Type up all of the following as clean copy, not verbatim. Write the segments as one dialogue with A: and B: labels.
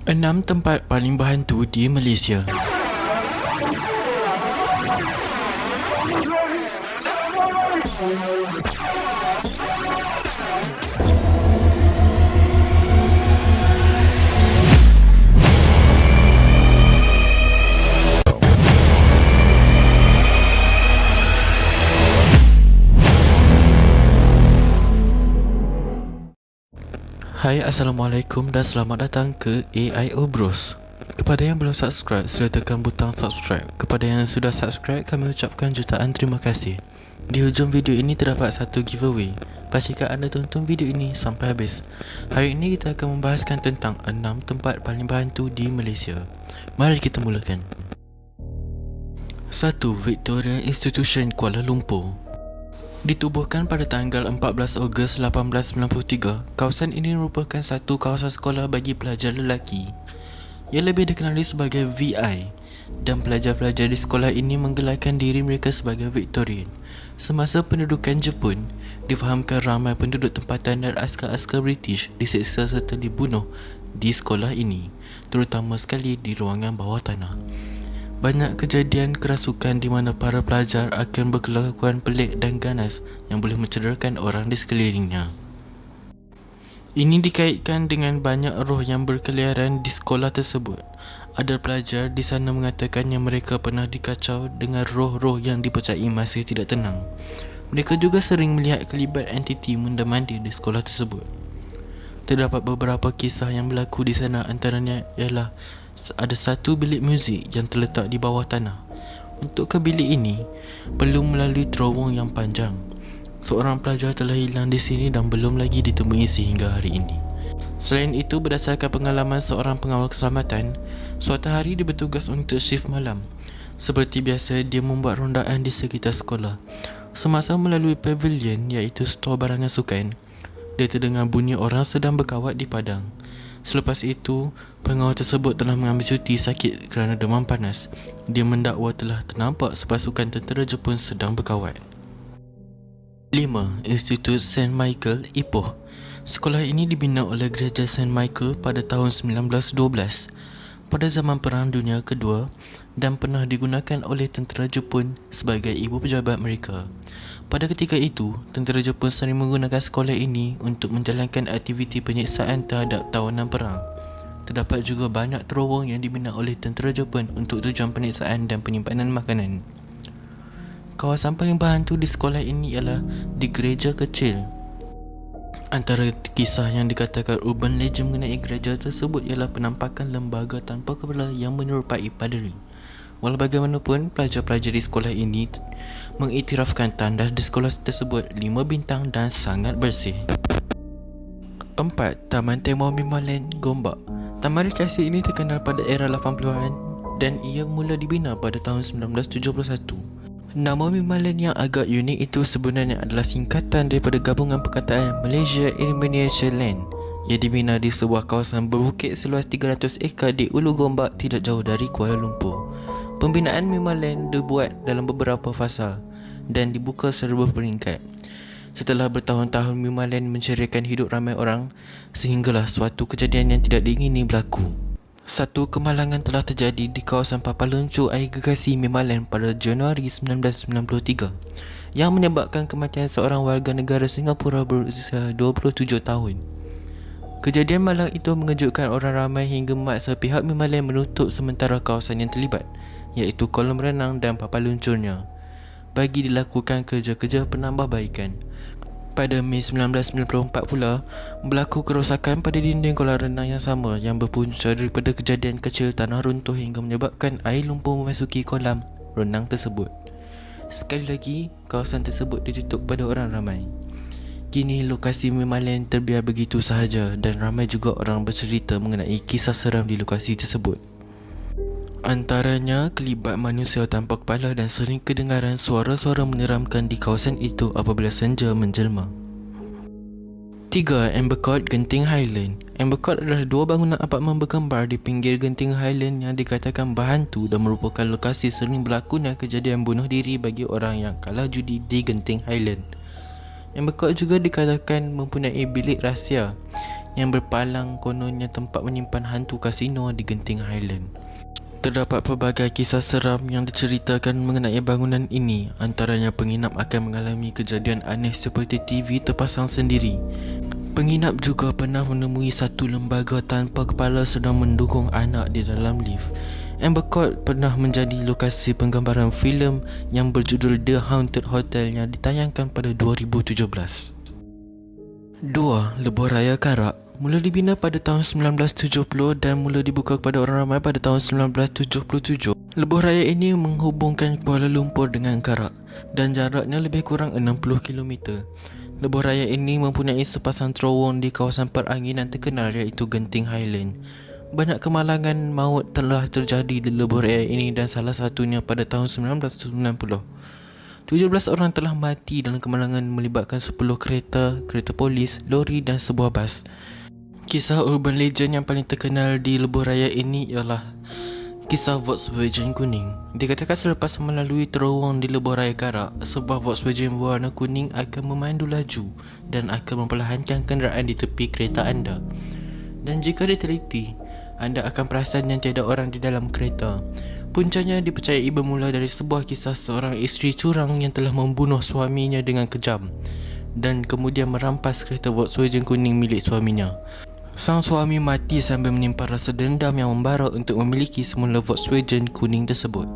A: 6 tempat paling berhantu di Malaysia. Hai, Assalamualaikum dan selamat datang ke AIO Bros. Kepada yang belum subscribe, sila tekan butang subscribe. Kepada yang sudah subscribe, kami ucapkan jutaan terima kasih. Di hujung video ini terdapat satu giveaway. Pastikan anda tonton video ini sampai habis. Hari ini kita akan membahaskan tentang 6 tempat paling berhantu di Malaysia. Mari kita mulakan. 1. Victoria Institution, Kuala Lumpur. Ditubuhkan pada tanggal 14 Ogos 1893, kawasan ini merupakan satu kawasan sekolah bagi pelajar lelaki. Ia lebih dikenali sebagai VI, dan pelajar-pelajar di sekolah ini menggelarkan diri mereka sebagai Victorian. Semasa pendudukan Jepun, difahamkan ramai penduduk tempatan dan askar-askar British diseksa serta dibunuh di sekolah ini, terutama sekali di ruangan bawah tanah. Banyak kejadian kerasukan di mana para pelajar akan berkelakuan pelik dan ganas yang boleh mencederakan orang di sekelilingnya. Ini dikaitkan dengan banyak roh yang berkeliaran di sekolah tersebut. Ada pelajar di sana mengatakan yang mereka pernah dikacau dengan roh-roh yang dipercayai masih tidak tenang. Mereka juga sering melihat kelibat entiti munda-mandi di sekolah tersebut. Terdapat beberapa kisah yang berlaku di sana, antaranya ialah ada satu bilik muzik yang terletak di bawah tanah. Untuk ke bilik ini, perlu melalui terowong yang panjang. Seorang pelajar telah hilang di sini dan belum lagi ditemui sehingga hari ini. Selain itu, berdasarkan pengalaman seorang pengawal keselamatan, suatu hari dia bertugas untuk shift malam. Seperti biasa, dia membuat rondaan di sekitar sekolah. Semasa melalui pavilion, iaitu stor barangan sukan, dia terdengar bunyi orang sedang berkawat di padang. Selepas itu, pengawal tersebut telah mengambil cuti sakit kerana demam panas. Dia mendakwa telah ternampak sepasukan tentera Jepun sedang berkawat. 5. Institut St. Michael, Ipoh. Sekolah ini dibina oleh Gereja St. Michael pada tahun 1912 pada zaman Perang Dunia Kedua dan pernah digunakan oleh tentera Jepun sebagai ibu pejabat mereka. Pada ketika itu, tentera Jepun sering menggunakan sekolah ini untuk menjalankan aktiviti penyiksaan terhadap tawanan perang. Terdapat juga banyak terowong yang dibina oleh tentera Jepun untuk tujuan penyiksaan dan penyimpanan makanan. Kawasan paling berhantu di sekolah ini ialah di gereja kecil. Antara kisah yang dikatakan urban legend mengenai gereja tersebut ialah penampakan lembaga tanpa kepala yang menyerupai paderi. Walau bagaimanapun, pelajar-pelajar di sekolah ini mengiktirafkan tandas di sekolah tersebut 5 bintang dan sangat bersih. 4. Taman Tema Mimalen, Gombak. Taman rekreasi ini terkenal pada era 80-an dan ia mula dibina pada tahun 1971. Nama Mimalen yang agak unik itu sebenarnya adalah singkatan daripada gabungan perkataan Malaysia Indonesia Land. Ia dibina di sebuah kawasan berbukit seluas 300 ekar di Ulu Gombak tidak jauh dari Kuala Lumpur. Pembinaan Mimalen dibuat dalam beberapa fasa dan dibuka secara berperingkat. Setelah bertahun-tahun Mimalen menceriakan hidup ramai orang, sehinggalah suatu kejadian yang tidak diingini berlaku. Satu kemalangan telah terjadi di kawasan Papaluncur Air Gergasi Mimalen pada Januari 1993 yang menyebabkan kematian seorang warga negara Singapura berusia 27 tahun. Kejadian malang itu mengejutkan orang ramai hingga memaksa pihak Mimalen menutup sementara kawasan yang terlibat, iaitu kolam renang dan papaluncurnya, bagi dilakukan kerja-kerja penambahbaikan. Pada Mei 1994 pula, berlaku kerosakan pada dinding kolam renang yang sama yang berpunca daripada kejadian kecil tanah runtuh hingga menyebabkan air lumpur memasuki kolam renang tersebut. Sekali lagi, kawasan tersebut ditutup pada orang ramai. Kini lokasi Mimalen terbiar begitu sahaja dan ramai juga orang bercerita mengenai kisah seram di lokasi tersebut. Antaranya kelibat manusia tanpa kepala dan sering kedengaran suara-suara menyeramkan di kawasan itu apabila senja menjelma. 3. Amber Court, Genting Highland. Amber Court adalah dua bangunan apartmen berkembar di pinggir Genting Highland yang dikatakan berhantu dan merupakan lokasi sering berlakunya kejadian bunuh diri bagi orang yang kalah judi di Genting Highland. Amber Court juga dikatakan mempunyai bilik rahsia yang berpalang kononnya tempat menyimpan hantu kasino di Genting Highland. Terdapat pelbagai kisah seram yang diceritakan mengenai bangunan ini. Antaranya penginap akan mengalami kejadian aneh seperti TV terpasang sendiri. Penginap juga pernah menemui satu lembaga tanpa kepala sedang mendukung anak di dalam lift. Amber Court pernah menjadi lokasi penggambaran filem yang berjudul The Haunted Hotel yang ditayangkan pada 2017. 2. Lebuh Raya Karak mula dibina pada tahun 1970 dan mula dibuka kepada orang ramai pada tahun 1977. Lebuh raya ini menghubungkan Kuala Lumpur dengan Karak dan jaraknya lebih kurang 60 km. Lebuh raya ini mempunyai sepasang terowong di kawasan peranginan terkenal iaitu Genting Highland. Banyak kemalangan maut telah terjadi di lebuh raya ini dan salah satunya pada tahun 1990. 17 orang telah mati dalam kemalangan melibatkan 10 kereta polis, lori dan sebuah bas. Kisah urban legend yang paling terkenal di lebuh raya ini ialah kisah Volkswagen kuning. Dikatakan selepas melalui terowong di lebuh raya Karak, sebuah Volkswagen berwarna kuning akan memandu laju dan akan memperlahankan kenderaan di tepi kereta anda. Dan jika diteliti, anda akan perasan yang tiada orang di dalam kereta. Puncanya dipercayai bermula dari sebuah kisah seorang isteri curang yang telah membunuh suaminya dengan kejam dan kemudian merampas kereta Volkswagen kuning milik suaminya. Sang suami mati sambil menyimpan rasa dendam yang membara untuk memiliki semula Volkswagen kuning tersebut.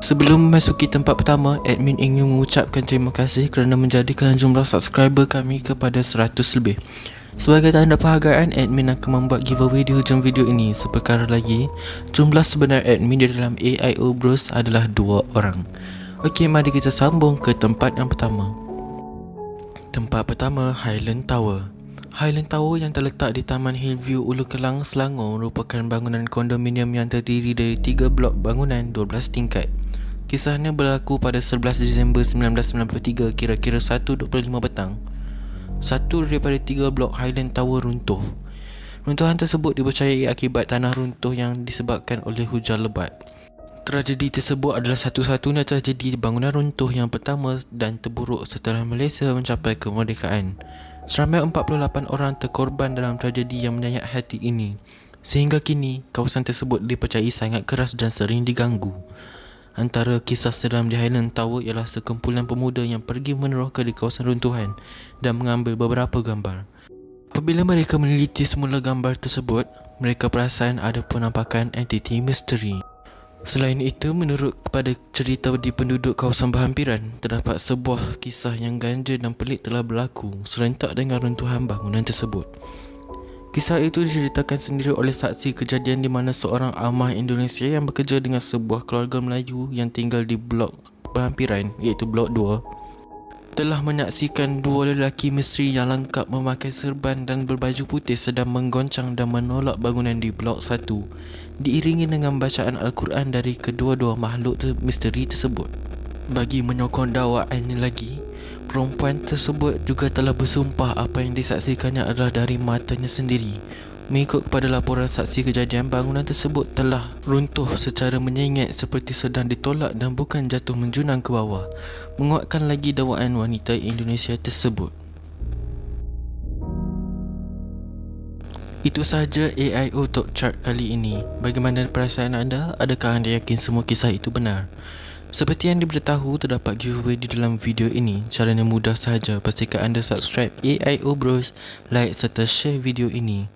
A: Sebelum memasuki tempat pertama, admin ingin mengucapkan terima kasih kerana menjadikan jumlah subscriber kami kepada 100 lebih. Sebagai tanda penghargaan, admin akan membuat giveaway di hujung video ini. Seperkara lagi, jumlah sebenar admin di dalam AIO Bros adalah 2 orang. Okey, mari kita sambung ke tempat yang pertama. Tempat pertama, Highland Tower. Highland Tower yang terletak di Taman Hillview, Ulu Kelang, Selangor merupakan bangunan kondominium yang terdiri dari 3 blok bangunan 12 tingkat. Kisahnya berlaku pada 11 Disember 1993 kira-kira 1.25 petang. Satu daripada 3 blok Highland Tower runtuh. Runtuhan tersebut dipercayai akibat tanah runtuh yang disebabkan oleh hujan lebat. Tragedi tersebut adalah satu-satunya tragedi bangunan runtuh yang pertama dan terburuk setelah Malaysia mencapai kemerdekaan. Seramai 48 orang terkorban dalam tragedi yang menyayat hati ini. Sehingga kini, kawasan tersebut dipercayai sangat keras dan sering diganggu. Antara kisah seram di Highland Tower ialah sekumpulan pemuda yang pergi meneroka di kawasan runtuhan dan mengambil beberapa gambar. Apabila mereka meneliti semula gambar tersebut, mereka perasan ada penampakan entiti misteri. Selain itu, menurut kepada cerita di penduduk kawasan berhampiran, terdapat sebuah kisah yang ganjil dan pelik telah berlaku serentak dengan runtuhan bangunan tersebut. Kisah itu diceritakan sendiri oleh saksi kejadian di mana seorang amah Indonesia yang bekerja dengan sebuah keluarga Melayu yang tinggal di blok berhampiran iaitu blok 2 telah menyaksikan 2 lelaki misteri yang lengkap memakai serban dan berbaju putih sedang menggoncang dan menolak bangunan di blok 1 diiringi dengan bacaan Al-Quran dari kedua-dua makhluk misteri tersebut. Bagi menyokong dakwaannya lagi, perempuan tersebut juga telah bersumpah apa yang disaksikannya adalah dari matanya sendiri. Mengikut kepada laporan saksi kejadian, bangunan tersebut telah runtuh secara menyengit seperti sedang ditolak dan bukan jatuh menjunang ke bawah, menguatkan lagi dakwaan wanita Indonesia tersebut. Itu sahaja AIO Top Chart kali ini. Bagaimana perasaan anda? Adakah anda yakin semua kisah itu benar? Seperti yang diberitahu, terdapat giveaway di dalam video ini. Caranya mudah sahaja. Pastikan anda subscribe AIO Bros, like serta share video ini.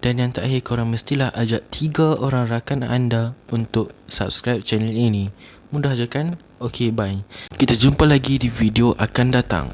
A: Dan yang terakhir, korang mestilah ajak 3 orang rakan anda untuk subscribe channel ini. Mudah je kan? Okay, bye. Kita jumpa lagi di video akan datang.